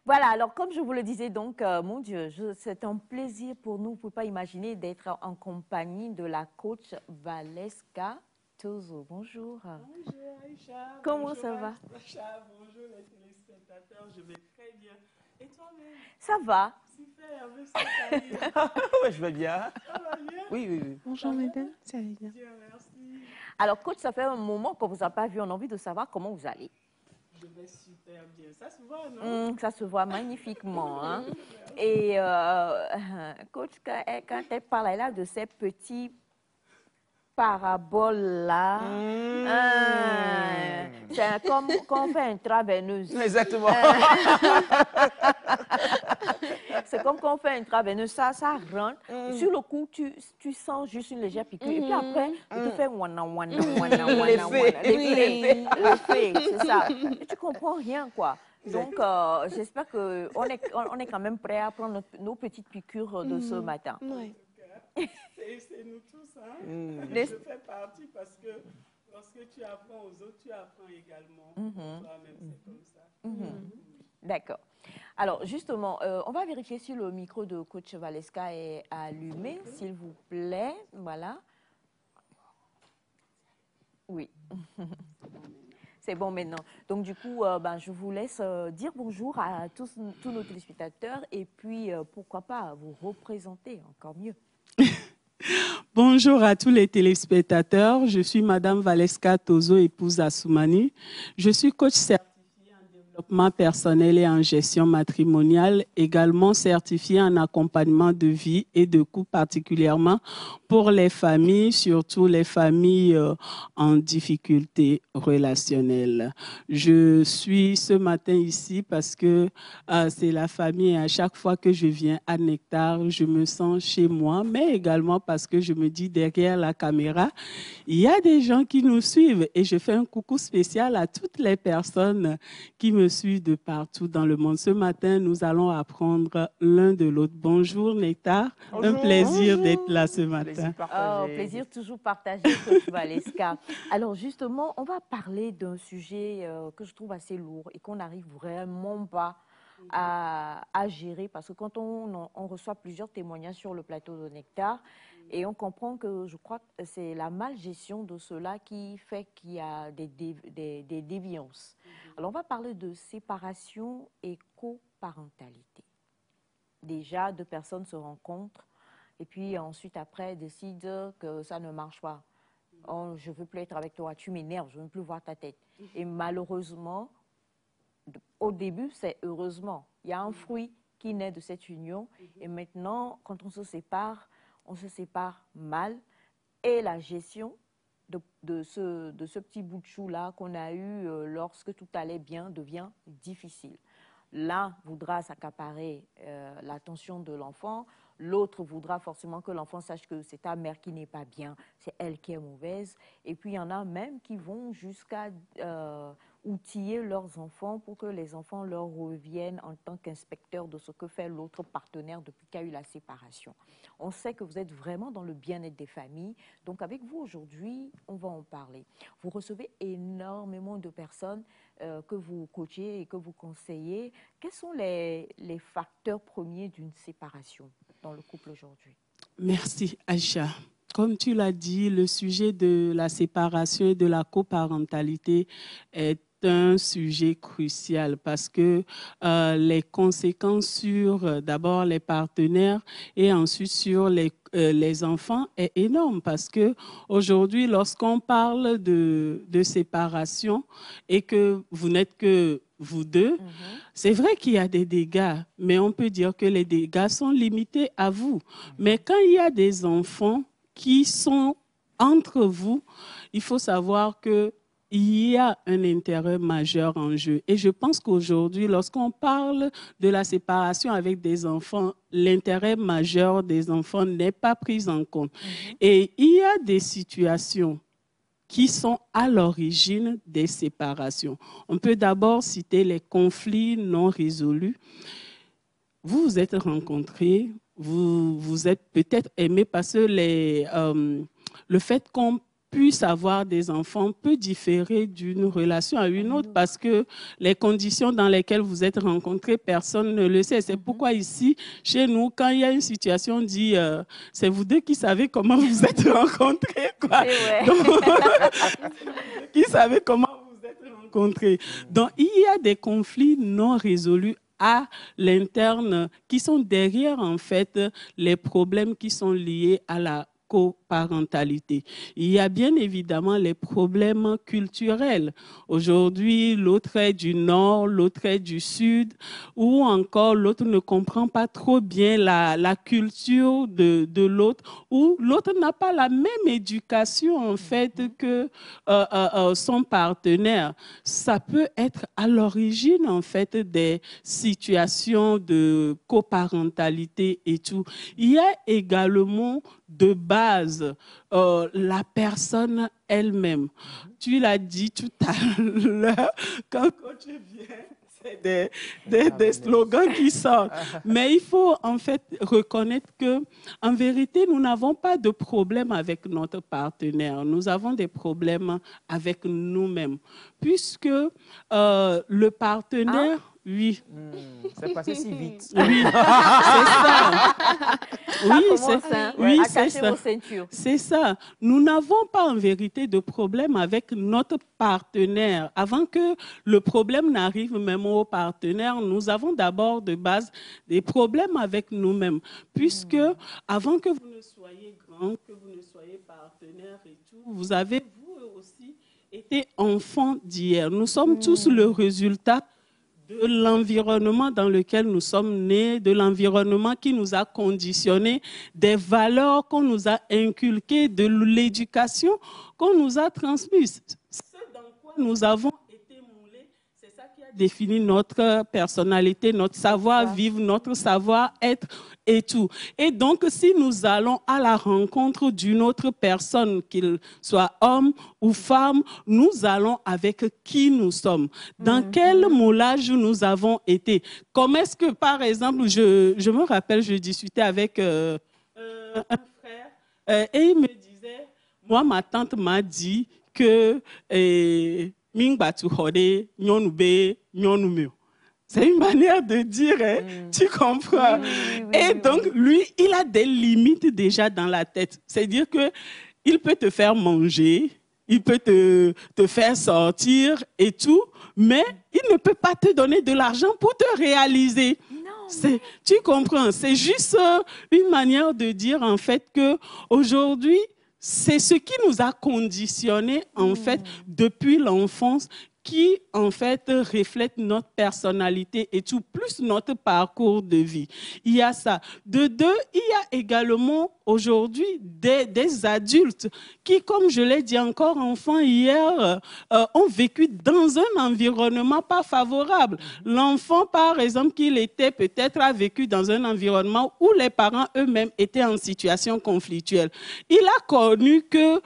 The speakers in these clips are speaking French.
Voilà, alors comme je vous le disais, donc, mon Dieu, c'est un plaisir pour nous, vous ne pouvez pas imaginer, d'être en compagnie de la coach Valeska Tozo. Bonjour. Bonjour Aïcha, Comment bonjour ça va? Aïcha, bonjour les téléspectateurs, je vais très bien. Et toi-même? Ça va. Super, merci Karine. Ouais, je vais bien. Ça va bien? Oui, oui, oui. Bonjour mesdames, ça va bien? Bien, merci. Alors, coach, ça fait un moment qu'on ne vous a pas vu, on a envie de savoir comment vous allez. Je vais super bien. Ça se voit, non? Ça se voit magnifiquement. Hein? Merci. Et coach, quand elle parle là de ces petits paraboles-là, c'est comme quand on fait un intraveineuse. Exactement. C'est comme quand on fait un intraveineuse, ça rentre. Sur le coup, tu sens juste une légère piqûre. Et puis après, tu te fais wana, wana, wana, wana, l'effet, c'est ça. Et tu comprends rien, quoi. Donc, j'espère qu'on est quand même prêts à prendre nos petites piqûres de ce matin. Oui. C'est nous tous, hein? Les- Je fais partie parce que lorsque tu apprends aux autres, tu apprends également. Toi-même, c'est comme ça. D'accord. Alors, justement, on va vérifier si le micro de coach Valeska est allumé, s'il vous plaît. Voilà. Oui. C'est bon maintenant. Donc, du coup, je vous laisse dire bonjour à tous nos téléspectateurs et puis, pourquoi pas, vous représenter encore mieux. Bonjour à tous les téléspectateurs. Je suis Madame Valeska Tozo, épouse Assoumani. Je suis coach certifiée en développement personnel et en gestion matrimoniale, également certifiée en accompagnement de vie et de couple, particulièrement pour les familles, surtout les familles en difficulté relationnelle. Je suis ce matin ici parce que c'est la famille et à chaque fois que je viens à Nectar, je me sens chez moi, mais également parce que je me dis derrière la caméra, il y a des gens qui nous suivent et je fais un coucou spécial à toutes les personnes qui me suivent de partout dans le monde. Ce matin, nous allons apprendre l'un de l'autre. Bonjour Nectar, un plaisir d'être là ce matin. Plaisir toujours partagé, coach Valeska. Alors justement, on va parler d'un sujet que je trouve assez lourd et qu'on n'arrive vraiment pas à gérer parce que quand on reçoit plusieurs témoignages sur le plateau de Nectar et on comprend que je crois que c'est la malgestion de cela qui fait qu'il y a des déviances. Alors on va parler de séparation et coparentalité. Déjà, deux personnes se rencontrent et puis ensuite, après, décident que ça ne marche pas. Oh, je ne veux plus être avec toi, tu m'énerves, je ne veux plus voir ta tête. Et malheureusement, au début, c'est heureusement. Il y a un fruit qui naît de cette union. Et maintenant, quand on se sépare mal. Et la gestion de ce petit bout de chou-là qu'on a eu lorsque tout allait bien devient difficile. L'un voudra s'accaparer l'attention de l'enfant, l'autre voudra forcément que l'enfant sache que c'est ta mère qui n'est pas bien, c'est elle qui est mauvaise. Et puis il y en a même qui vont jusqu'à outiller leurs enfants pour que les enfants leur reviennent en tant qu'inspecteurs de ce que fait l'autre partenaire depuis qu'il y a eu la séparation. On sait que vous êtes vraiment dans le bien-être des familles. Donc avec vous aujourd'hui, on va en parler. Vous recevez énormément de personnes que vous coachez et que vous conseillez. Quels sont les facteurs premiers d'une séparation dans le couple aujourd'hui? Merci Aïcha. Comme tu l'as dit, le sujet de la séparation et de la coparentalité est un sujet crucial parce que les conséquences sur d'abord les partenaires et ensuite sur les enfants est énorme parce que aujourd'hui, lorsqu'on parle de séparation et que vous n'êtes que vous deux, c'est vrai qu'il y a des dégâts, mais on peut dire que les dégâts sont limités à vous. Mais quand il y a des enfants qui sont entre vous, il faut savoir que il y a un intérêt majeur en jeu. Et je pense qu'aujourd'hui, lorsqu'on parle de la séparation avec des enfants, l'intérêt majeur des enfants n'est pas pris en compte. Et il y a des situations qui sont à l'origine des séparations. On peut d'abord citer les conflits non résolus. Vous vous êtes rencontrés, vous êtes peut-être aimés parce que le fait qu'on puisse avoir des enfants peut différer d'une relation à une autre parce que les conditions dans lesquelles vous êtes rencontrés, personne ne le sait. C'est pourquoi ici, chez nous, quand il y a une situation, on dit c'est vous deux qui savez comment vous êtes rencontrés, quoi. Donc, qui savez comment vous êtes rencontrés. Donc, il y a des conflits non résolus à l'interne qui sont derrière, en fait, les problèmes qui sont liés à la coparentalité. Il y a bien évidemment les problèmes culturels. Aujourd'hui, l'autre est du nord, l'autre est du sud, ou encore l'autre ne comprend pas trop bien la culture de l'autre, ou l'autre n'a pas la même éducation en fait que son partenaire. Ça peut être à l'origine en fait des situations de coparentalité et tout. Il y a également de base, la personne elle-même. Tu l'as dit tout à l'heure, quand tu viens, c'est des slogans qui sortent. Mais il faut en fait reconnaître que, en vérité, nous n'avons pas de problème avec notre partenaire. Nous avons des problèmes avec nous-mêmes. Puisque le partenaire... Oui. C'est passé si vite. Oui, c'est ça. Oui, c'est ça. Oui, c'est ça. C'est ça. Nous n'avons pas en vérité de problème avec notre partenaire. Avant que le problème n'arrive même au partenaire, nous avons d'abord de base des problèmes avec nous-mêmes. Puisque avant que vous ne soyez grand, que vous ne soyez partenaire et tout, vous avez vous aussi été enfant d'hier. Nous sommes tous le résultat de l'environnement dans lequel nous sommes nés, de l'environnement qui nous a conditionnés, des valeurs qu'on nous a inculquées, de l'éducation qu'on nous a transmise. Ce dans quoi nous avons été moulés, c'est ça qui a défini notre personnalité, notre savoir-vivre, notre savoir-être et tout. Et donc, si nous allons à la rencontre d'une autre personne, qu'il soit homme ou femme, nous allons avec qui nous sommes. Dans quel moulage nous avons été. Comme est-ce que, par exemple, je me rappelle, je discutais avec un frère et il me disait, moi, ma tante m'a dit que c'est une manière de dire, hein, tu comprends. Et donc, lui, il a des limites déjà dans la tête. C'est-à-dire qu'il peut te faire manger, il peut te faire sortir et tout, mais il ne peut pas te donner de l'argent pour te réaliser. Tu comprends? C'est juste une manière de dire, en fait, qu'aujourd'hui, c'est ce qui nous a conditionnés, en fait, depuis l'enfance, qui, en fait, reflète notre personnalité et tout, plus notre parcours de vie. Il y a ça. De deux, il y a également aujourd'hui des adultes qui, comme je l'ai dit encore enfant hier, ont vécu dans un environnement pas favorable. L'enfant, par exemple, qu'il était peut-être a vécu dans un environnement où les parents eux-mêmes étaient en situation conflictuelle. Il a connu que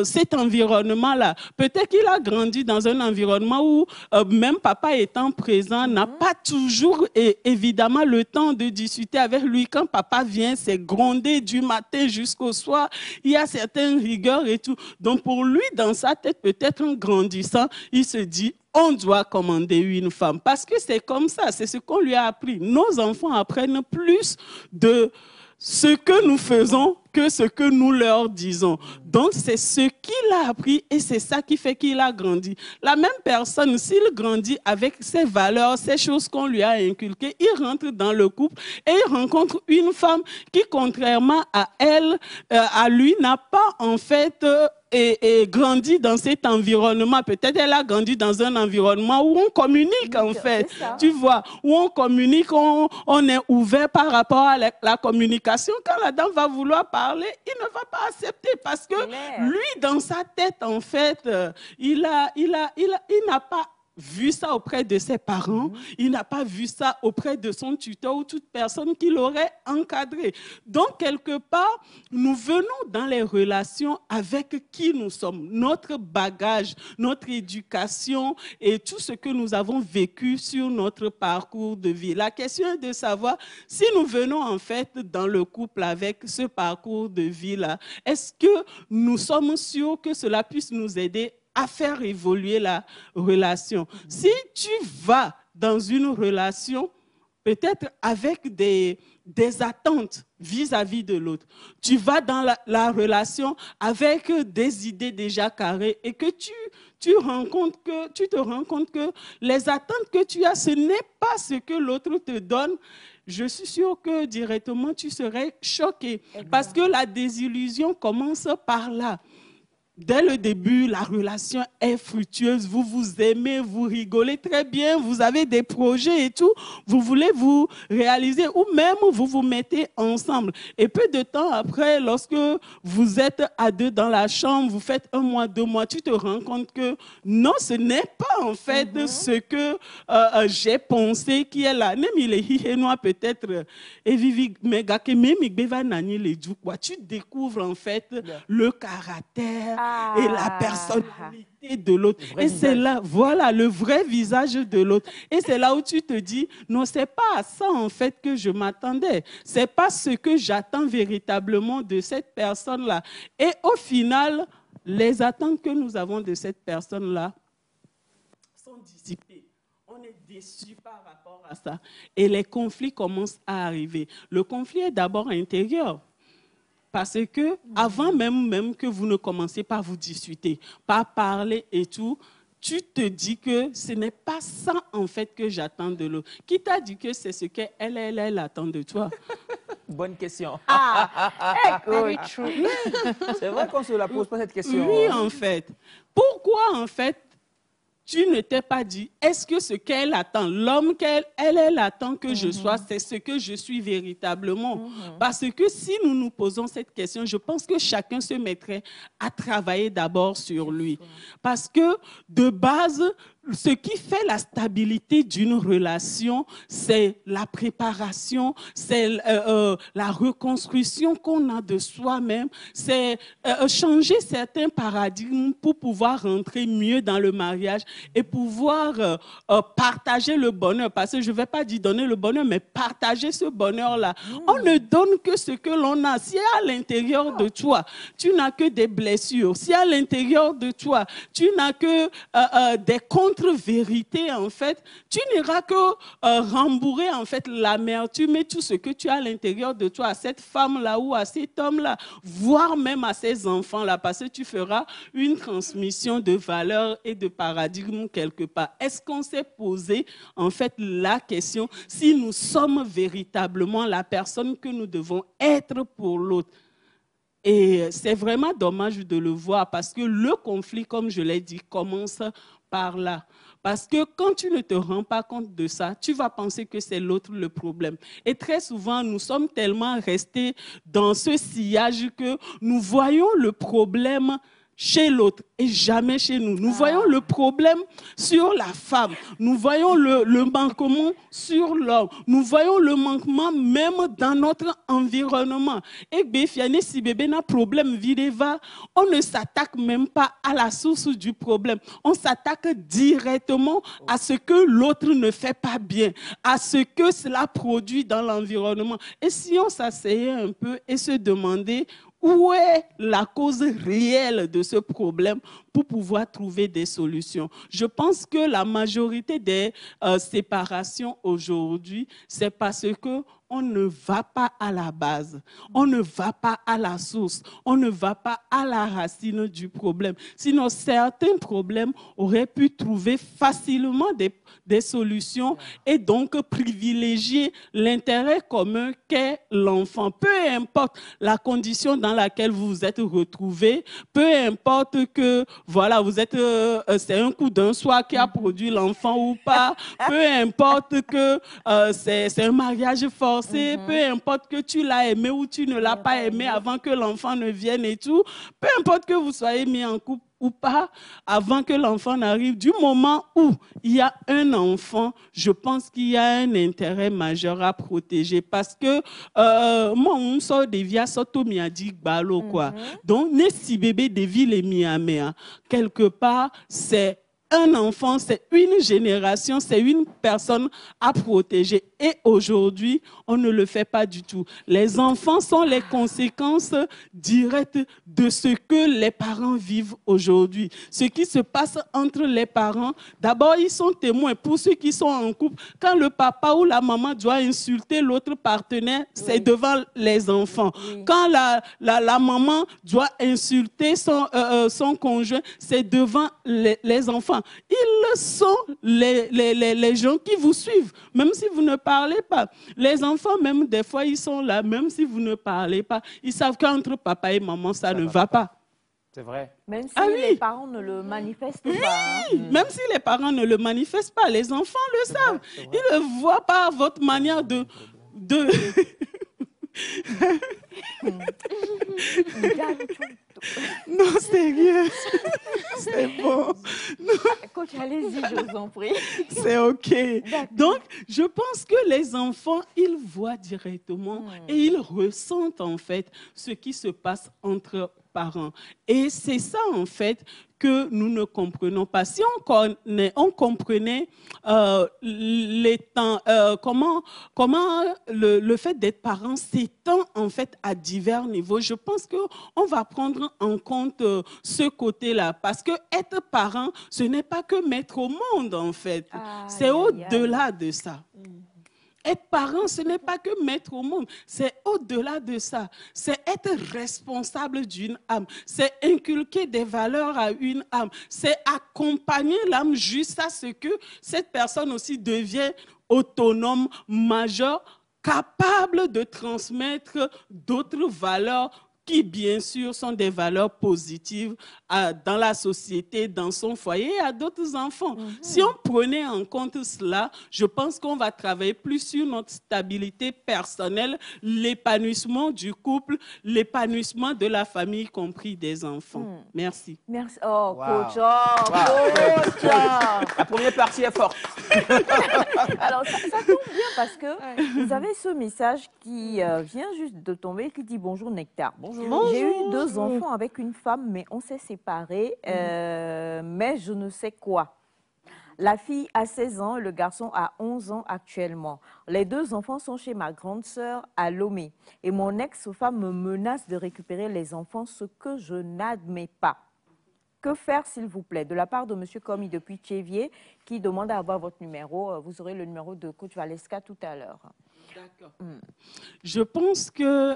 cet environnement-là, peut-être qu'il a grandi dans un environnement où même papa étant présent n'a pas toujours évidemment le temps de discuter avec lui. Quand papa vient, c'est gronder du matin jusqu'au soir. Il y a certaines rigueurs et tout. Donc pour lui, dans sa tête, peut-être en grandissant, il se dit on doit commander une femme. Parce que c'est comme ça, c'est ce qu'on lui a appris. Nos enfants apprennent plus de ce que nous faisons que ce que nous leur disons. Donc, c'est ce qu'il a appris et c'est ça qui fait qu'il a grandi. La même personne, s'il grandit avec ses valeurs, ces choses qu'on lui a inculquées, il rentre dans le couple et il rencontre une femme qui, contrairement à elle, à lui, n'a pas en fait et grandi dans cet environnement. Peut-être elle a grandi dans un environnement où on communique, en fait. Tu vois, où on communique, on est ouvert par rapport à la communication. Quand la dame va vouloir parler, il ne va pas accepter parce que lui, dans sa tête, en fait, il n'a pas vu ça auprès de ses parents, il n'a pas vu ça auprès de son tuteur ou toute personne qui l'aurait encadré. Donc, quelque part, nous venons dans les relations avec qui nous sommes, notre bagage, notre éducation et tout ce que nous avons vécu sur notre parcours de vie. La question est de savoir si nous venons en fait dans le couple avec ce parcours de vie-là, est-ce que nous sommes sûrs que cela puisse nous aider à faire évoluer la relation. Si tu vas dans une relation, peut-être avec des attentes vis-à-vis de l'autre, tu vas dans la relation avec des idées déjà carrées et que tu te rends compte que les attentes que tu as, ce n'est pas ce que l'autre te donne, je suis sûre que directement tu serais choqué. Parce que la désillusion commence par là. Dès le début, la relation est fructueuse, vous vous aimez, vous rigolez très bien, vous avez des projets et tout, vous voulez vous réaliser ou même vous vous mettez ensemble. Et peu de temps après, lorsque vous êtes à deux dans la chambre, vous faites 1 mois, 2 mois, tu te rends compte que non, ce n'est pas en fait ce que j'ai pensé qui est là. Même il est hihénois peut-être, et vivi megake même nani le du quoi. Tu découvres en fait le caractère et la personnalité de l'autre. Et c'est là, voilà, le vrai visage de l'autre. Et c'est là où tu te dis, non, c'est pas à ça en fait que je m'attendais. C'est pas ce que j'attends véritablement de cette personne-là. Et au final, les attentes que nous avons de cette personne-là sont dissipées. On est déçu par rapport à ça. Et les conflits commencent à arriver. Le conflit est d'abord intérieur. Parce que avant même que vous ne commencez par vous discuter, par parler et tout, tu te dis que ce n'est pas ça en fait que j'attends de l'autre. Qui t'a dit que c'est ce qu'elle attend de toi? Bonne question. Very true. C'est vrai qu'on ne se la pose pas cette question. Oui, en fait. Pourquoi en fait tu ne t'es pas dit, est-ce que ce qu'elle attend, l'homme elle attend que je sois, c'est ce que je suis véritablement? Parce que si nous nous posons cette question, je pense que chacun se mettrait à travailler d'abord sur lui. Parce que de base, ce qui fait la stabilité d'une relation, c'est la préparation, c'est la reconstruction qu'on a de soi-même, c'est changer certains paradigmes pour pouvoir rentrer mieux dans le mariage et pouvoir partager le bonheur. Parce que je ne vais pas dire donner le bonheur, mais partager ce bonheur-là. On ne donne que ce que l'on a. Si à l'intérieur de toi, tu n'as que des blessures, si à l'intérieur de toi, tu n'as que des contre-vérités, en fait, tu n'iras que rembourrer en fait l'amertume et tout ce que tu as à l'intérieur de toi à cette femme-là ou à cet homme-là, voire même à ces enfants-là, parce que tu feras une transmission de valeurs et de paradigmes quelque part. Est-ce qu'on s'est posé en fait la question si nous sommes véritablement la personne que nous devons être pour l'autre? Et c'est vraiment dommage de le voir parce que le conflit, comme je l'ai dit, commence par là. Parce que quand tu ne te rends pas compte de ça, tu vas penser que c'est l'autre le problème. Et très souvent, nous sommes tellement restés dans ce sillage que nous voyons le problème chez l'autre et jamais chez nous. Nous voyons le problème sur la femme. Nous voyons le manquement sur l'homme. Nous voyons le manquement même dans notre environnement. Et Béfiane, si bébé n'a problème, vidéva, on ne s'attaque même pas à la source du problème. On s'attaque directement à ce que l'autre ne fait pas bien, à ce que cela produit dans l'environnement. Et si on s'asseyait un peu et se demandait où est la cause réelle de ce problème pour pouvoir trouver des solutions? Je pense que la majorité des séparations aujourd'hui, c'est parce que on ne va pas à la base, on ne va pas à la source, on ne va pas à la racine du problème. Sinon, certains problèmes auraient pu trouver facilement des solutions et donc privilégier l'intérêt commun qu'est l'enfant. Peu importe la condition dans laquelle vous vous êtes retrouvés, peu importe que voilà, vous êtes, c'est un coup d'un soir qui a produit l'enfant ou pas, peu importe que c'est un mariage forcé, peu importe que tu l'as aimé ou tu ne l'as pas aimé avant que l'enfant ne vienne et tout, peu importe que vous soyez mis en couple ou pas avant que l'enfant n'arrive. Du moment où il y a un enfant, je pense qu'il y a un intérêt majeur à protéger parce que moi, on sort des vies soto m'a dit balo quoi. Donc, né si bébé de ville et miamea, quelque part, c'est un enfant, c'est une génération, c'est une personne à protéger. Et aujourd'hui, on ne le fait pas du tout. Les enfants sont les conséquences directes de ce que les parents vivent aujourd'hui. Ce qui se passe entre les parents, d'abord, ils sont témoins. Pour ceux qui sont en couple, quand le papa ou la maman doit insulter l'autre partenaire, c'est devant les enfants. Quand la maman doit insulter son conjoint, c'est devant les enfants. Ils sont les gens qui vous suivent, même si vous ne parlez pas. Les enfants, même des fois, ils sont là, même si vous ne parlez pas. Ils savent qu'entre papa et maman, ça ne va pas. C'est vrai. Même si les parents ne le manifestent pas. Hein. Même si les parents ne le manifestent pas, les enfants le savent. Ils le voient par votre manière de... Non, sérieux. C'est bon. Coach, allez-y, je vous en prie. C'est OK. Donc, je pense que les enfants, ils voient directement et ils ressentent en fait ce qui se passe entre parents. Et c'est ça, en fait, que nous ne comprenons pas. Si on comprenait les temps, comment le fait d'être parent s'étend en fait à divers niveaux, je pense qu'on va prendre en compte ce côté-là. Parce que être parent, ce n'est pas que mettre au monde, en fait. C'est au-delà de ça. Être parent, ce n'est pas que mettre au monde, c'est au-delà de ça. C'est être responsable d'une âme, c'est inculquer des valeurs à une âme, c'est accompagner l'âme jusqu'à ce que cette personne aussi devienne autonome, majeure, capable de transmettre d'autres valeurs qui, bien sûr, sont des valeurs positives dans la société, dans son foyer et à d'autres enfants. Si on prenait en compte cela, je pense qu'on va travailler plus sur notre stabilité personnelle, l'épanouissement du couple, l'épanouissement de la famille, y compris des enfants. Merci. Merci. Oh, coach. Coach. La première partie est forte. Alors, ça tombe bien parce que vous avez ce message qui vient juste de tomber, qui dit « Bonjour Nectar ». J'ai eu 2 enfants avec une femme, mais on s'est séparés, mais je ne sais quoi. La fille a 16 ans, le garçon a 11 ans actuellement. Les 2 enfants sont chez ma grande sœur à Lomé. Et mon ex-femme me menace de récupérer les enfants, ce que je n'admets pas. Que faire, s'il vous plaît? De la part de M. Commis depuis Tchévier, qui demande à avoir votre numéro. Vous aurez le numéro de coach Valeska tout à l'heure. D'accord. Je pense que...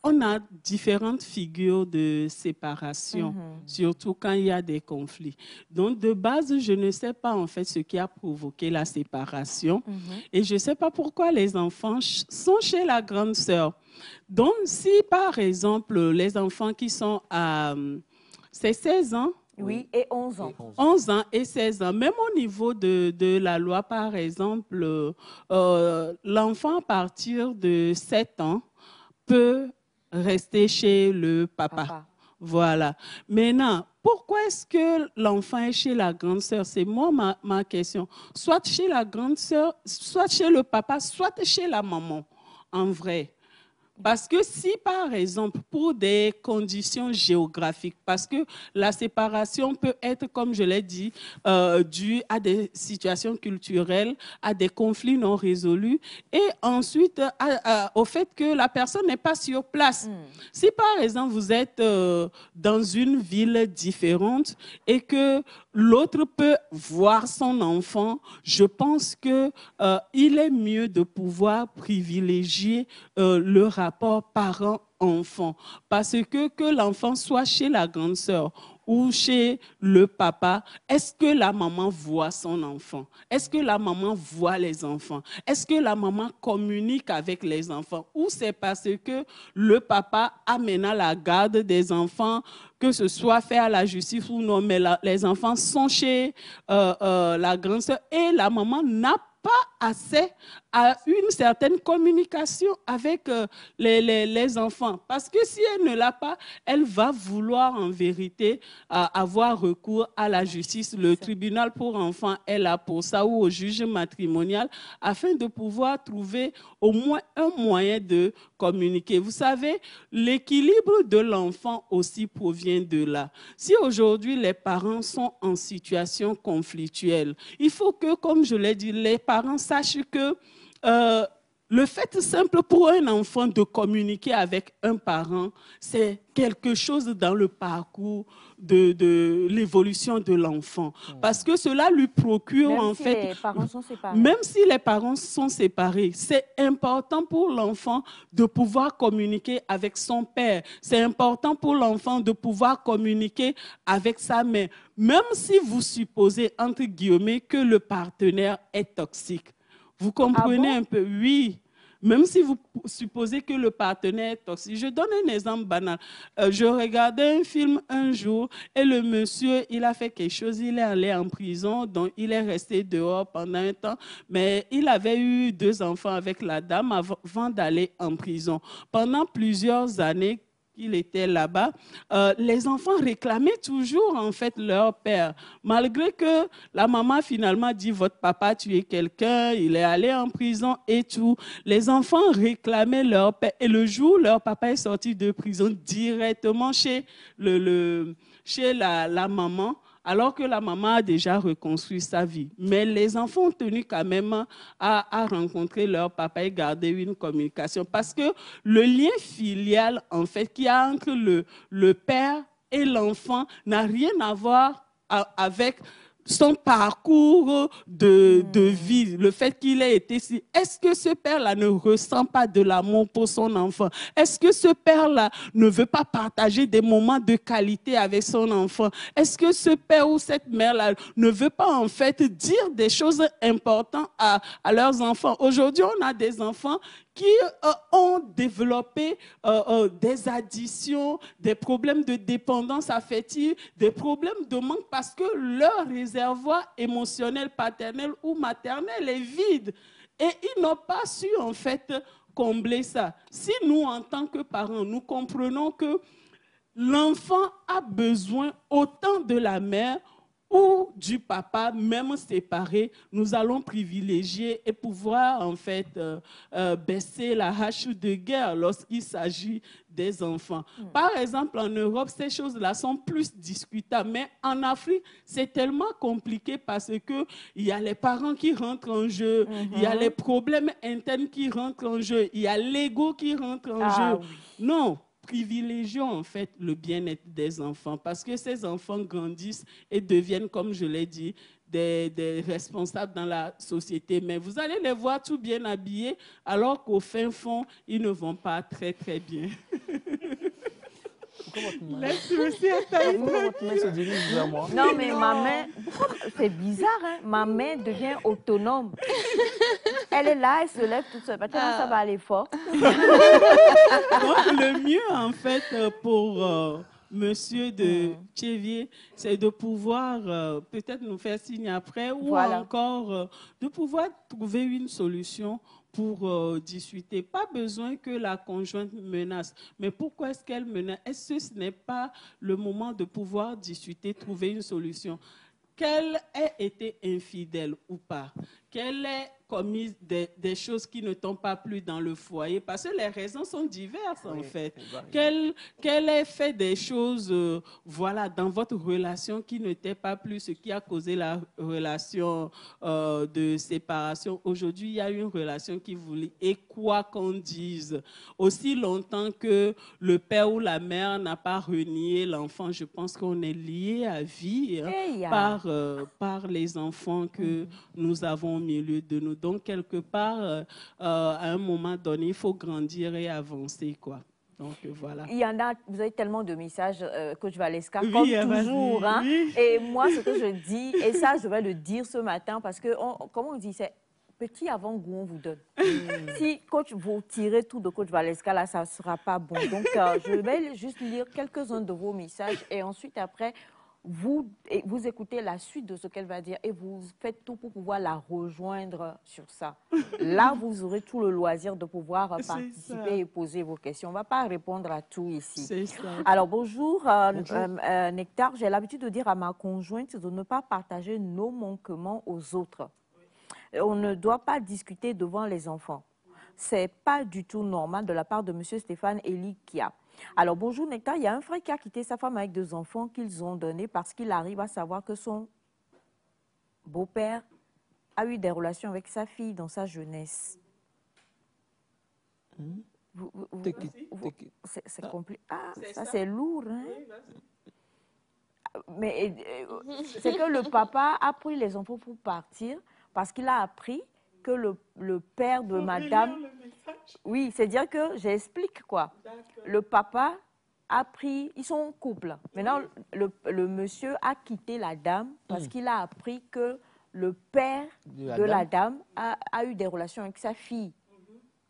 on a différentes figures de séparation, surtout quand il y a des conflits. Donc, de base, je ne sais pas en fait ce qui a provoqué la séparation. Et je ne sais pas pourquoi les enfants sont chez la grande sœur. Donc, si par exemple, les enfants qui sont à... c'est 16 ans? Oui, et 11 ans. 11 ans et 16 ans. Même au niveau de la loi, par exemple, l'enfant à partir de 7 ans peut rester chez le papa. Voilà. Maintenant, pourquoi est-ce que l'enfant est chez la grande sœur? C'est moi ma question. Soit chez la grande sœur, soit chez le papa, soit chez la maman, en vrai. Parce que si, par exemple, pour des conditions géographiques, parce que la séparation peut être, comme je l'ai dit, due à des situations culturelles, à des conflits non résolus, et ensuite au fait que la personne n'est pas sur place. Si, par exemple, vous êtes dans une ville différente et que l'autre peut voir son enfant, je pense qu'il est mieux de pouvoir privilégier le rapport parent-enfant. Parce que l'enfant soit chez la grande sœur ou chez le papa, est-ce que la maman voit son enfant? Est-ce que la maman voit les enfants? Est-ce que la maman communique avec les enfants? Ou c'est parce que le papa a maintenant la garde des enfants, que ce soit fait à la justice ou non, mais les enfants sont chez la grande sœur et la maman n'a pas accès à une certaine communication avec les enfants. Parce que si elle ne l'a pas, elle va vouloir en vérité avoir recours à la justice. Le tribunal pour enfants est là pour ça, ou au juge matrimonial, afin de pouvoir trouver au moins un moyen de communiquer. Vous savez, l'équilibre de l'enfant aussi provient de là. Si aujourd'hui les parents sont en situation conflictuelle, il faut que, comme je l'ai dit, les parents sachent que le fait simple pour un enfant de communiquer avec un parent, c'est quelque chose dans le parcours de l'évolution de l'enfant. Parce que cela lui procure, même si les parents sont séparés. Même si les parents sont séparés, c'est important pour l'enfant de pouvoir communiquer avec son père. C'est important pour l'enfant de pouvoir communiquer avec sa mère. Même si vous supposez, entre guillemets, que le partenaire est toxique. Vous comprenez un peu? Oui. Même si vous supposez que le partenaire est toxique. Je donne un exemple banal. Je regardais un film un jour et le monsieur, il a fait quelque chose, il est allé en prison, donc il est resté dehors pendant un temps, mais il avait eu 2 enfants avec la dame avant d'aller en prison. Pendant plusieurs années, il était là-bas, les enfants réclamaient toujours en fait leur père, malgré que la maman finalement dit votre papa a tué quelqu'un, il est allé en prison et tout. Les enfants réclamaient leur père et le jour où leur papa est sorti de prison, directement chez la maman, alors que la maman a déjà reconstruit sa vie. Mais les enfants ont tenu quand même à rencontrer leur papa et garder une communication. Parce que le lien filial, en fait, qu'il y a entre le père et l'enfant n'a rien à voir avec son parcours de vie, le fait qu'il ait été ici. Est-ce que ce père-là ne ressent pas de l'amour pour son enfant? Est-ce que ce père-là ne veut pas partager des moments de qualité avec son enfant? Est-ce que ce père ou cette mère-là ne veut pas en fait dire des choses importantes à leurs enfants? Aujourd'hui, on a des enfants qui ont développé des addictions, des problèmes de dépendance affective, des problèmes de manque parce que leur réservoir émotionnel paternel ou maternel est vide. Et ils n'ont pas su en fait combler ça. Si nous, en tant que parents, nous comprenons que l'enfant a besoin autant de la mère ou du papa, même séparés, nous allons privilégier et pouvoir en fait baisser la hache de guerre lorsqu'il s'agit des enfants. Par exemple, en Europe, ces choses-là sont plus discutables, mais en Afrique, c'est tellement compliqué parce qu'il y a les parents qui rentrent en jeu, il y a les problèmes internes qui rentrent en jeu, il y a l'ego qui rentre en jeu. Oui. Non. Privilégions en fait le bien-être des enfants parce que ces enfants grandissent et deviennent, comme je l'ai dit, des responsables dans la société. Mais vous allez les voir tout bien habillés alors qu'au fin fond, ils ne vont pas très très bien. Pourquoi votre main se dirige vers moi? Non, mais ma main, c'est bizarre, hein? Ma main devient autonome. Elle est là, elle se lève toute seule. Maintenant, ça va aller fort. Donc, le mieux, en fait, pour monsieur de Tchévier, c'est de pouvoir peut-être nous faire signe après ou encore de pouvoir trouver une solution pour discuter. Pas besoin que la conjointe menace. Mais pourquoi est-ce qu'elle menace? Est-ce que ce n'est pas le moment de pouvoir discuter, trouver une solution? Qu'elle ait été infidèle ou pas, qu'elle ait commis des choses qui ne t'ont pas plu dans le foyer, parce que les raisons sont diverses en fait. Qu'elle ait fait des choses voilà, dans votre relation qui ne t'ait pas plu, ce qui a causé la relation de séparation. Aujourd'hui, il y a une relation qui vous lie. Et quoi qu'on dise, aussi longtemps que le père ou la mère n'a pas renié l'enfant, je pense qu'on est lié à vie par les enfants que nous avons au milieu de nous. Donc, quelque part, à un moment donné, il faut grandir et avancer, quoi. Donc, voilà. Il y en a, vous avez tellement de messages, Coach Valeska, oui, comme toujours. Hein? Oui. Et moi, ce que je dis, et ça, je vais le dire ce matin, parce que, comme on dit, c'est petit avant-goût, on vous donne. Si, coach, vous tirez tout de Coach Valeska, là, ça ne sera pas bon. Donc, je vais juste lire quelques-uns de vos messages et ensuite, après, vous écoutez la suite de ce qu'elle va dire et vous faites tout pour pouvoir la rejoindre sur ça. Là, vous aurez tout le loisir de pouvoir participer et poser vos questions. On ne va pas répondre à tout ici. C'est ça. Alors, bonjour, Nectar. J'ai l'habitude de dire à ma conjointe de ne pas partager nos manquements aux autres. On ne doit pas discuter devant les enfants. Ce n'est pas du tout normal de la part de M. Stéphane Elikia. Alors, bonjour Nectar, il y a un frère qui a quitté sa femme avec 2 enfants qu'ils ont donnés parce qu'il arrive à savoir que son beau-père a eu des relations avec sa fille dans sa jeunesse. C'est compliqué. Ah, ça c'est lourd. Hein? Mais c'est que le papa a pris les enfants pour partir parce qu'il a appris que le père de madame... Oui, c'est-à-dire que j'explique quoi. Le papa a pris... Ils sont en couple. Maintenant, le monsieur a quitté la dame parce qu'il a appris que le père de la dame a eu des relations avec sa fille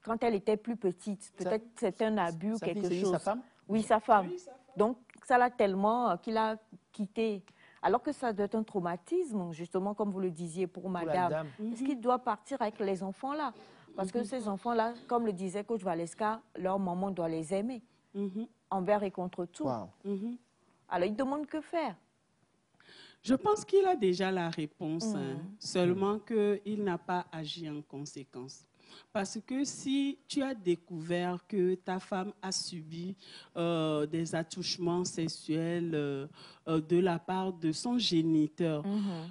quand elle était plus petite. Peut-être c'est un abus ou quelque chose. Sa femme? Oui, sa femme. Donc, ça l'a tellement qu'il a quitté. Alors que ça doit être un traumatisme, justement, comme vous le disiez, pour madame. Est-ce qu'il doit partir avec les enfants-là? Parce que ces enfants-là, comme le disait coach Valeska, leur maman doit les aimer, envers et contre tout. Alors, il demande que faire. Je pense qu'il a déjà la réponse, seulement qu'il n'a pas agi en conséquence. Parce que si tu as découvert que ta femme a subi des attouchements sexuels de la part de son géniteur,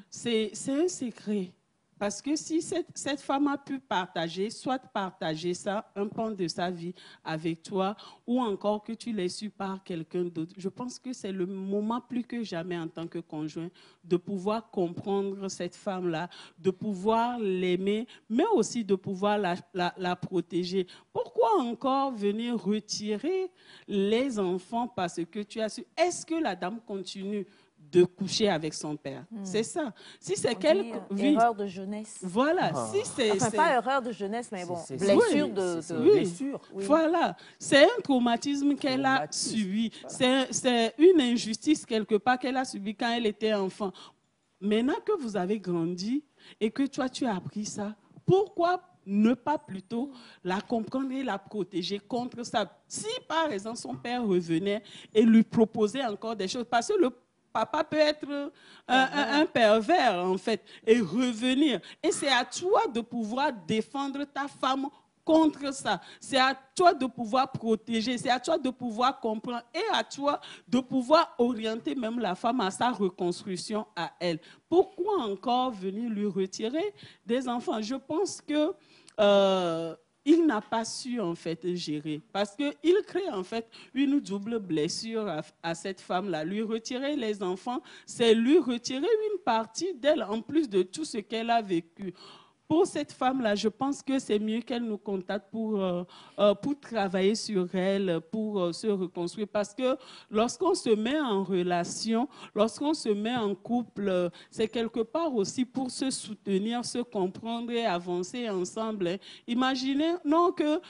c'est un secret. Parce que si cette femme a pu partager, soit partager ça, un pan de sa vie avec toi, ou encore que tu l'aies su par quelqu'un d'autre, je pense que c'est le moment plus que jamais en tant que conjoint de pouvoir comprendre cette femme-là, de pouvoir l'aimer, mais aussi de pouvoir la protéger. Pourquoi encore venir retirer les enfants parce que tu as su? Est-ce que la dame continue de coucher avec son père? C'est ça. Si c'est erreur de jeunesse. Voilà. Si c'est enfin, pas erreur de jeunesse, mais bon, blessure blessure. Voilà. C'est un traumatisme qu'elle a subi. C'est une injustice quelque part qu'elle a subi quand elle était enfant. Maintenant que vous avez grandi et que toi, tu as appris ça, pourquoi ne pas plutôt la comprendre et la protéger contre ça? Si, par exemple, son père revenait et lui proposait encore des choses, parce que le papa peut être un pervers, en fait, et revenir. Et c'est à toi de pouvoir défendre ta femme contre ça. C'est à toi de pouvoir protéger, c'est à toi de pouvoir comprendre et à toi de pouvoir orienter même la femme à sa reconstruction à elle. Pourquoi encore venir lui retirer des enfants? Je pense que il n'a pas su en fait gérer parce qu'il crée en fait une double blessure à cette femme-là. Lui retirer les enfants, c'est lui retirer une partie d'elle en plus de tout ce qu'elle a vécu. Pour cette femme-là, je pense que c'est mieux qu'elle nous contacte pour travailler sur elle, pour se reconstruire. Parce que lorsqu'on se met en relation, lorsqu'on se met en couple, c'est quelque part aussi pour se soutenir, se comprendre et avancer ensemble. Hein. Imaginez non que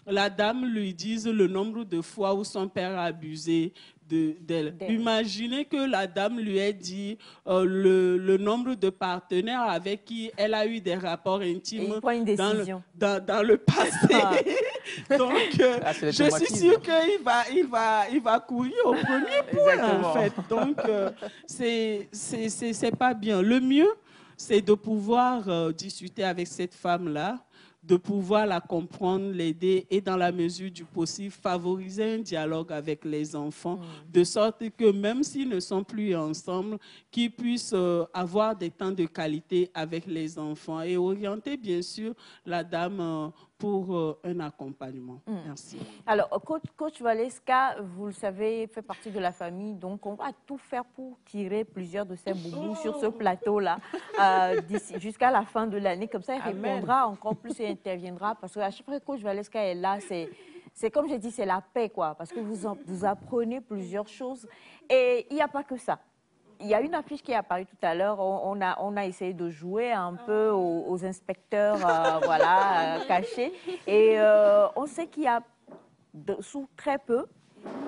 la dame lui dise le nombre de fois où son père a abusé d'elle. Imaginez que la dame lui ait dit le nombre de partenaires avec qui elle a eu des rapports intimes dans le passé. Donc, je suis sûre qu'il va courir au premier point, en fait. Donc, c'est pas bien. Le mieux, c'est de pouvoir discuter avec cette femme-là, de pouvoir la comprendre, l'aider et dans la mesure du possible, favoriser un dialogue avec les enfants, de sorte que même s'ils ne sont plus ensemble, qu'ils puissent avoir des temps de qualité avec les enfants et orienter bien sûr la dame pour un accompagnement. Merci. Alors, coach Valeska, vous le savez, fait partie de la famille, donc on va tout faire pour tirer plusieurs de ces boubous sur ce plateau-là jusqu'à la fin de l'année. Comme ça, il répondra encore plus et interviendra, parce qu'à chaque fois que coach Valeska est là, c'est comme j'ai dit, c'est la paix, quoi, parce que vous apprenez plusieurs choses. Et il n'y a pas que ça. Il y a une affiche qui est apparue tout à l'heure. On a essayé de jouer un peu aux inspecteurs voilà, cachés. Et on sait qu'il y a, sous très peu,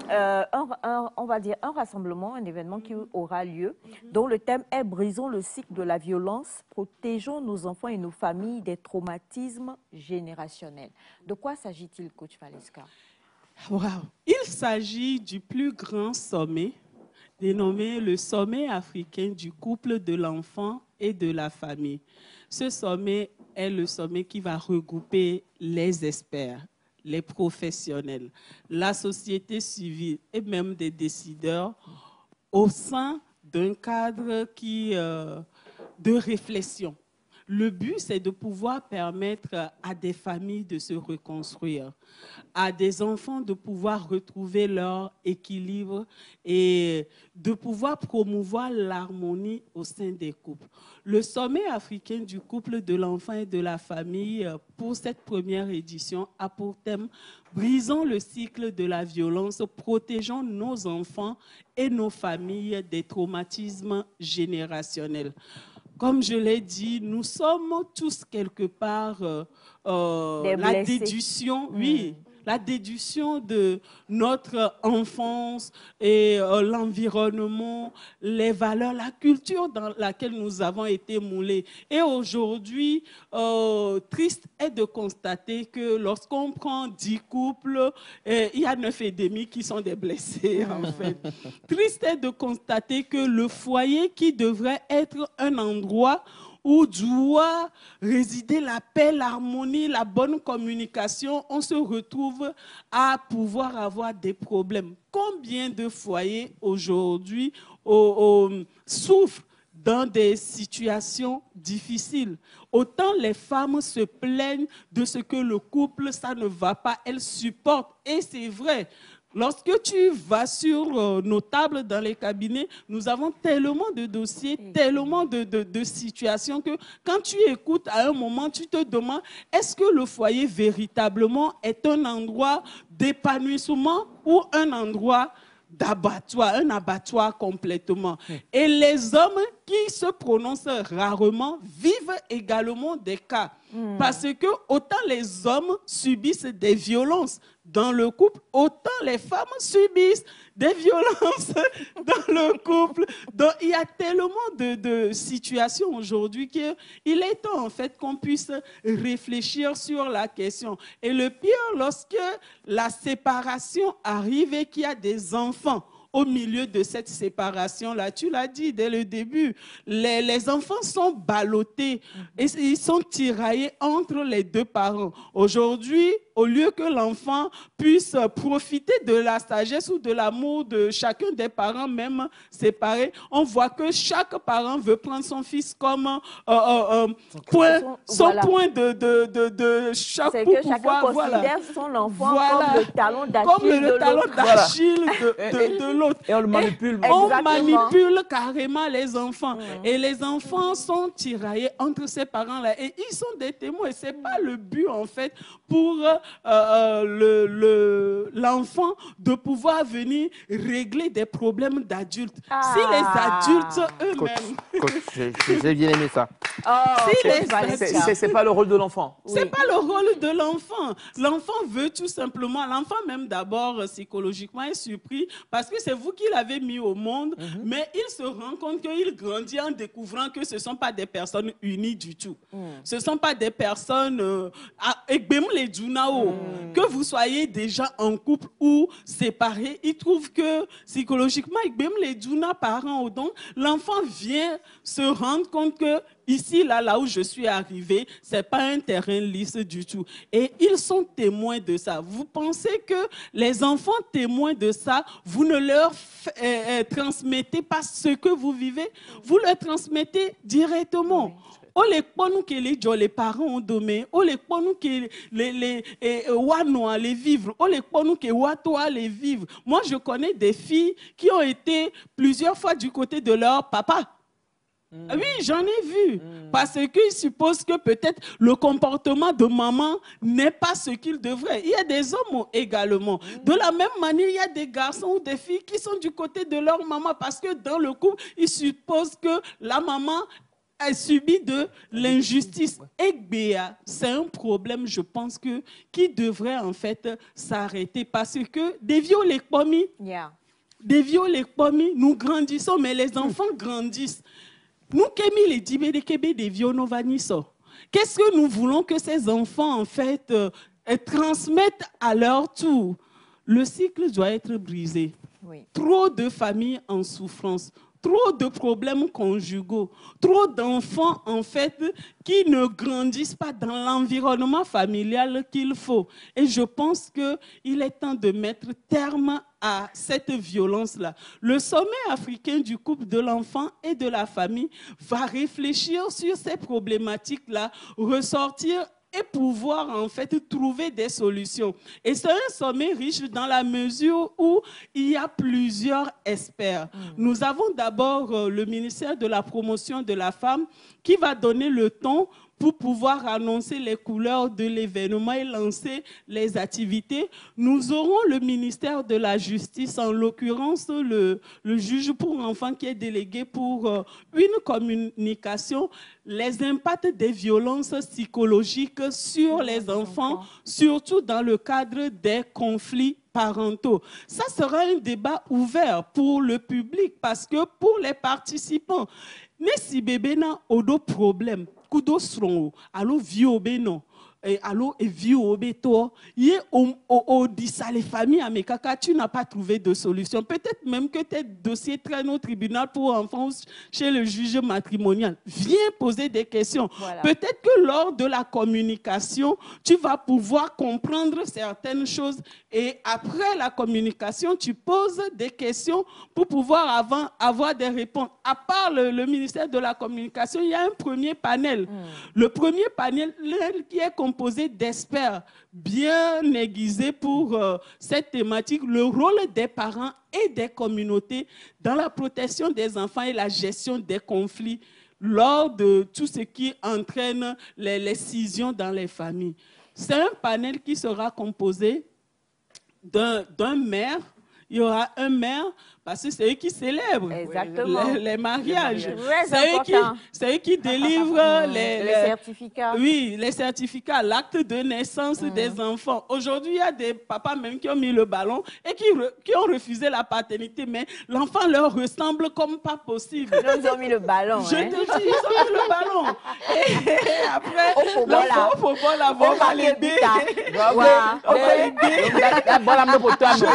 on va dire un rassemblement, un événement qui aura lieu, dont le thème est Brisons le cycle de la violence, protégeons nos enfants et nos familles des traumatismes générationnels. De quoi s'agit-il, coach Valeska? Wow. Il s'agit du plus grand sommet, dénommé le sommet africain du couple, de l'enfant et de la famille. Ce sommet est le sommet qui va regrouper les experts, les professionnels, la société civile et même des décideurs au sein d'un cadre de réflexion. Le but, c'est de pouvoir permettre à des familles de se reconstruire, à des enfants de pouvoir retrouver leur équilibre et de pouvoir promouvoir l'harmonie au sein des couples. Le sommet africain du couple, de l'enfant et de la famille, pour cette première édition, a pour thème « Brisons le cycle de la violence, protégeons nos enfants et nos familles des traumatismes générationnels ». Comme je l'ai dit, nous sommes tous quelque part la déduction, oui, la déduction de notre enfance et l'environnement, les valeurs, la culture dans laquelle nous avons été moulés. Et aujourd'hui, triste est de constater que lorsqu'on prend 10 couples, il y a 9,5 qui sont des blessés, en fait. Triste est de constater que le foyer qui devrait être un endroit où doit résider la paix, l'harmonie, la bonne communication, on se retrouve à pouvoir avoir des problèmes. Combien de foyers aujourd'hui souffrent dans des situations difficiles? Autant les femmes se plaignent de ce que le couple, ça ne va pas, elles supportent. Et c'est vrai. Lorsque tu vas sur nos tables dans les cabinets, nous avons tellement de dossiers, tellement de situations que quand tu écoutes à un moment, tu te demandes est-ce que le foyer véritablement est un endroit d'épanouissement ou un endroit d'abattoir, un abattoir complètement. Et les hommes qui se prononcent rarement vivent également des cas. Parce que autant les hommes subissent des violences dans le couple, autant les femmes subissent des violences dans le couple. Donc, il y a tellement de situations aujourd'hui qu'il est temps, en fait, qu'on puisse réfléchir sur la question. Et le pire, lorsque la séparation arrive et qu'il y a des enfants au milieu de cette séparation-là, tu l'as dit dès le début, les enfants sont ballottés et ils sont tiraillés entre les deux parents. Aujourd'hui, au lieu que l'enfant puisse profiter de la sagesse ou de l'amour de chacun des parents, même séparés, on voit que chaque parent veut prendre son fils comme son point de choc pour pouvoir... Chacun considère son enfant comme le talon d'Achille de l'autre. Et on le manipule. On manipule carrément les enfants. Et les enfants sont tiraillés entre ces parents-là. Et ils sont des témoins. Et ce n'est pas le but, en fait, pour l'enfant de pouvoir venir régler des problèmes d'adultes. Si les adultes eux-mêmes... J'ai bien aimé ça. C'est pas le rôle de l'enfant. C'est pas le rôle de l'enfant. L'enfant veut tout simplement... L'enfant même d'abord psychologiquement est surpris parce que c'est vous qui l'avez mis au monde, mais il se rend compte qu'il grandit en découvrant que ce ne sont pas des personnes unies du tout. Ce ne sont pas des personnes... que vous soyez déjà en couple ou séparés, il trouve que psychologiquement, donc l'enfant vient se rendre compte que ici, là où je suis arrivé, ce n'est pas un terrain lisse du tout. Et ils sont témoins de ça. Vous pensez que les enfants témoins de ça, vous ne leur transmettez pas ce que vous vivez, vous leur transmettez directement. Les parents ont dommé, les wanois les vivre, les vivre. Moi, je connais des filles qui ont été plusieurs fois du côté de leur papa. Oui, j'en ai vu. Parce qu'ils supposent que peut-être le comportement de maman n'est pas ce qu'il devrait. Il y a des hommes également. De la même manière, il y a des garçons ou des filles qui sont du côté de leur maman parce que dans le couple, ils supposent que la maman subi de l'injustice. Et BA, c'est un problème, je pense, qui devrait en fait s'arrêter parce que des violets commis, nous grandissons, mais les enfants grandissent. Nous, Kémi, les Dibé, des Kébé, des Vionovanissons. Qu'est-ce que nous voulons que ces enfants, en fait, transmettent à leur tour? Le cycle doit être brisé. Oui. Trop de familles en souffrance, trop de problèmes conjugaux, trop d'enfants, en fait, qui ne grandissent pas dans l'environnement familial qu'il faut. Et je pense qu'il est temps de mettre terme à cette violence-là. Le sommet africain du couple, de l'enfant et de la famille va réfléchir sur ces problématiques-là, ressortir et pouvoir en fait trouver des solutions. Et c'est un sommet riche dans la mesure où il y a plusieurs experts. Nous avons d'abord le ministère de la promotion de la femme qui va donner le ton pour pouvoir annoncer les couleurs de l'événement et lancer les activités. Nous aurons le ministère de la Justice, en l'occurrence le juge pour enfants qui est délégué pour une communication, les impacts des violences psychologiques sur les enfants, surtout dans le cadre des conflits parentaux. Ça sera un débat ouvert pour le public parce que pour les participants, mais si bébé n'a aucun problème, kudo srongo, allo viobé non, allo et viobé toi, y au disa les familles à kaka, tu n'as pas trouvé de solution. Peut-être même que tes dossiers traînent au tribunal pour enfants chez le juge matrimonial. Viens poser des questions. Voilà. Peut-être que lors de la communication, tu vas pouvoir comprendre certaines choses et après la communication, tu poses des questions pour pouvoir avoir des réponses. À part le ministère de la Communication, il y a un premier panel. Le premier panel qui est composé d'experts bien aiguisés pour cette thématique, le rôle des parents et des communautés dans la protection des enfants et la gestion des conflits lors de tout ce qui entraîne les scissions dans les familles. C'est un panel qui sera composé d'un maire. Il y aura un maire, parce que c'est eux qui célèbrent les mariages. C'est eux qui délivrent les certificats. Oui, les certificats, l'acte de naissance des enfants. Aujourd'hui, il y a des papas même qui ont mis le ballon et qui ont refusé la paternité, mais l'enfant leur ressemble comme pas possible. Ils ont mis le ballon. Je te dis, ils ont mis le ballon. Et après, l'enfant, il faut voir la voix validée. Je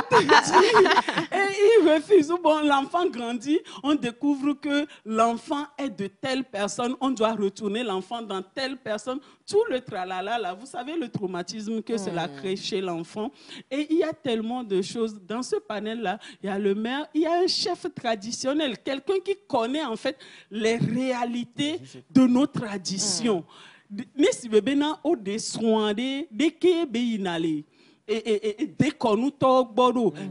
te dis. Et ils refusent. Bon, l'enfant grandit, on découvre que l'enfant est de telle personne, on doit retourner l'enfant dans telle personne. Tout le tralala, là, vous savez le traumatisme que cela crée chez l'enfant. Et il y a tellement de choses. Dans ce panel-là, il y a le maire, il y a un chef traditionnel, quelqu'un qui connaît en fait les réalités de nos traditions. Mais si bébé n'a pas de soins, de qu'est-ce et dès qu'on nous toque,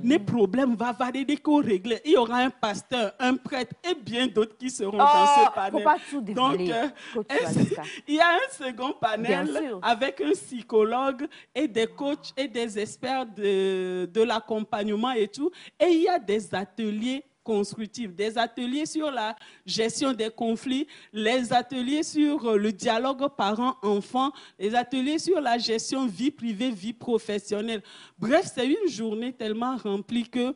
les problèmes vont régler. Il y aura un pasteur, un prêtre et bien d'autres qui seront dans ce panel. Faut pas tout dévoiler. Donc, il y a un second panel avec un psychologue et des coachs et des experts de l'accompagnement et tout. Et il y a des ateliers constructifs, des ateliers sur la gestion des conflits, les ateliers sur le dialogue parents-enfants, les ateliers sur la gestion vie privée, vie professionnelle. Bref, c'est une journée tellement remplie que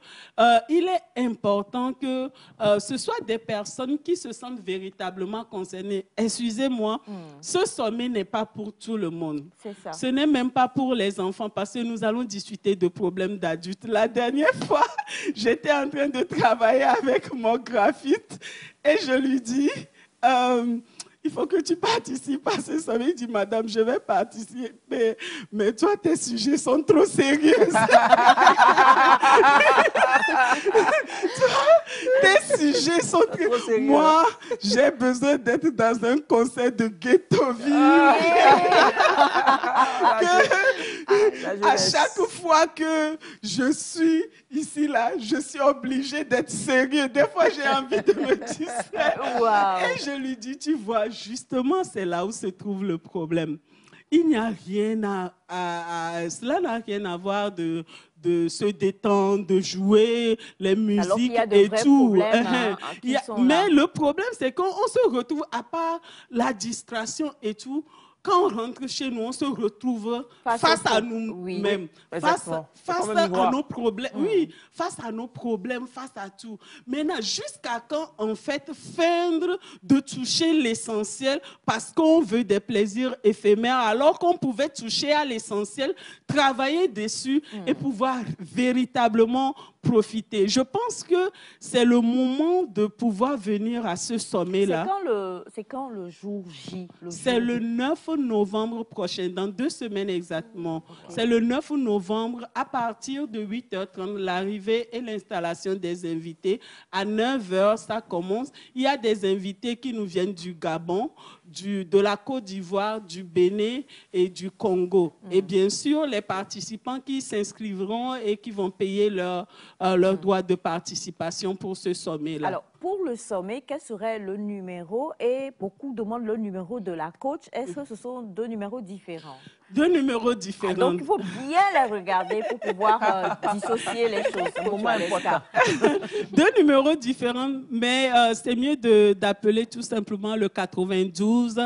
il est important que ce soit des personnes qui se sentent véritablement concernées. Excusez-moi, ce sommet n'est pas pour tout le monde. C'est ça. Ce n'est même pas pour les enfants parce que nous allons discuter de problèmes d'adultes. La dernière fois, j'étais en train de travailler avec mon graphite et je lui dis il faut que tu participes à ce sommet. Il dit, madame, je vais participer, mais toi, tes sujets sont trop sérieux. Tes sujets sont trop sérieux. Moi, j'ai besoin d'être dans un concert de Ghettoville. À chaque fois que je suis ici, là, je suis obligée d'être sérieux. Des fois, j'ai envie de me distraire. Et je lui dis, tu vois, justement, c'est là où se trouve le problème. il n'y a rien cela n'a rien à voir de se détendre, de jouer les musiques et tout. Mais le problème, c'est qu'on se retrouve, à part la distraction et tout, quand on rentre chez nous, on se retrouve face à nous-mêmes, face à nos problèmes. Oui, face à nos problèmes, face à tout. Maintenant, jusqu'à quand, en fait, feindre de toucher l'essentiel parce qu'on veut des plaisirs éphémères, alors qu'on pouvait toucher à l'essentiel, travailler dessus et pouvoir véritablement profiter. Je pense que c'est le moment de pouvoir venir à ce sommet-là. C'est quand le jour J? C'est le 9 novembre prochain, dans 2 semaines exactement. Okay. C'est le 9 novembre à partir de 8h30, l'arrivée et l'installation des invités. À 9h, ça commence. Il y a des invités qui nous viennent du Gabon, de la Côte d'Ivoire, du Bénin et du Congo. Et bien sûr, les participants qui s'inscriveront et qui vont payer leur droit de participation pour ce sommet-là. Alors, pour le sommet, quel serait le numéro? Et beaucoup demandent le numéro de la coach. Est-ce que ce sont 2 numéros différents? 2 numéros différents. Donc, il faut bien les regarder pour pouvoir dissocier les choses. C'est moment important. 2 numéros différents, mais c'est mieux d'appeler tout simplement le 92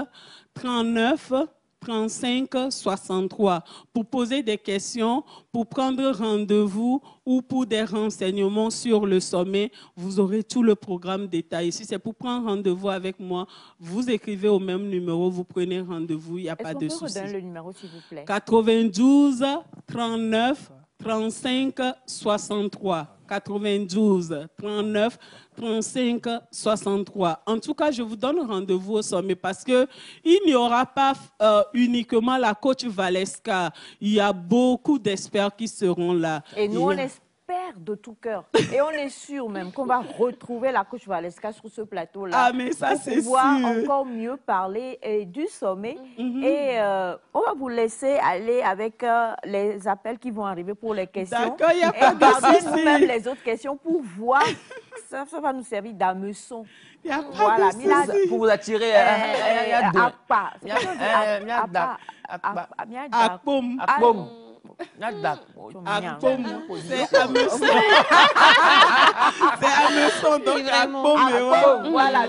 39 35 63 pour poser des questions, pour prendre rendez-vous ou pour des renseignements sur le sommet. Vous aurez tout le programme détaillé. Si c'est pour prendre rendez-vous avec moi, vous écrivez au même numéro, vous prenez rendez-vous, il n'y a pas de souci. Est-ce qu'on peut redonner le numéro, s'il vous plaît? 92 39 35 63. 92 39 35 63. En tout cas, je vous donne rendez-vous au sommet parce qu'il n'y aura pas uniquement la coach Valeska. Il y a beaucoup d'experts qui seront là. Et nous, on espère de tout cœur. Et on est sûr même qu'on va retrouver la coach Valeska sur ce plateau-là. Ah, mais ça, c'est sûr. Pour pouvoir encore mieux parler du sommet. Et on va vous laisser aller avec les appels qui vont arriver pour les questions. D'accord, il n'y a pas de souci. Et garder nous-mêmes les autres questions pour voir. Ça va nous servir d'hameçon. Il n'y a pas de souci. Pour vous attirer. C'est Ameçon, donc Akpom. Voilà,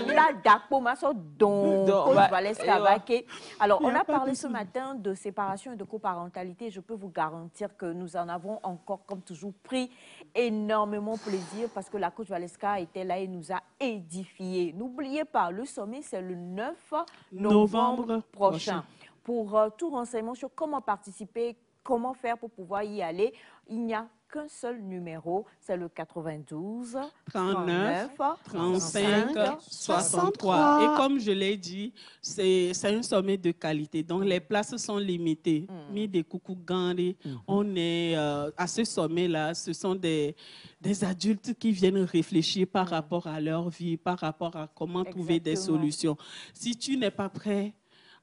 alors, on a parlé ce matin de séparation et de coparentalité. Je peux vous garantir que nous en avons encore, comme toujours, pris énormément plaisir parce que la coach Valeska était là et nous a édifiés. N'oubliez pas, le sommet, c'est le 9 novembre prochain. Pour tout renseignement sur comment participer, comment faire pour pouvoir y aller, il n'y a qu'un seul numéro, c'est le 92 39 35 63. Et comme je l'ai dit, c'est un sommet de qualité. Donc, les places sont limitées. On est à ce sommet-là, ce sont des adultes qui viennent réfléchir par rapport à leur vie, par rapport à comment trouver des solutions. Si tu n'es pas prêt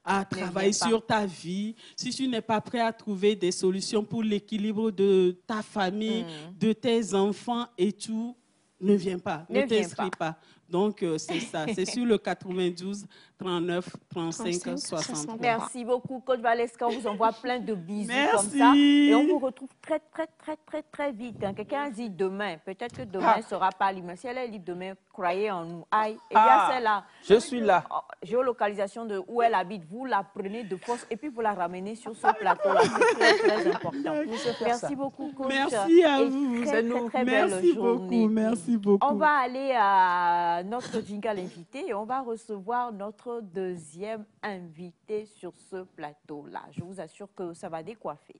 à travailler sur ta vie, si tu n'es pas prêt à trouver des solutions pour l'équilibre de ta famille, de tes enfants et tout, ne viens pas, ne t'inscris pas. Donc, c'est ça. C'est sur le 92 39 35 63. Merci beaucoup, coach Valeska. On vous envoie plein de bisous comme ça. Et on vous retrouve très vite. Quelqu'un a dit demain. Peut-être que demain ne sera pas libre. Si elle est libre demain, croyez en nous. Aïe. Et bien, c'est là. Je suis là. Géolocalisation de où elle habite. Vous la prenez de force et puis vous la ramenez sur ce plateau-là. C'est très important. Merci beaucoup, coach. Merci à vous. Très belle journée. Merci beaucoup. On va aller à notre jingle invité et on va recevoir notre deuxième invité sur ce plateau-là. Je vous assure que ça va décoiffer.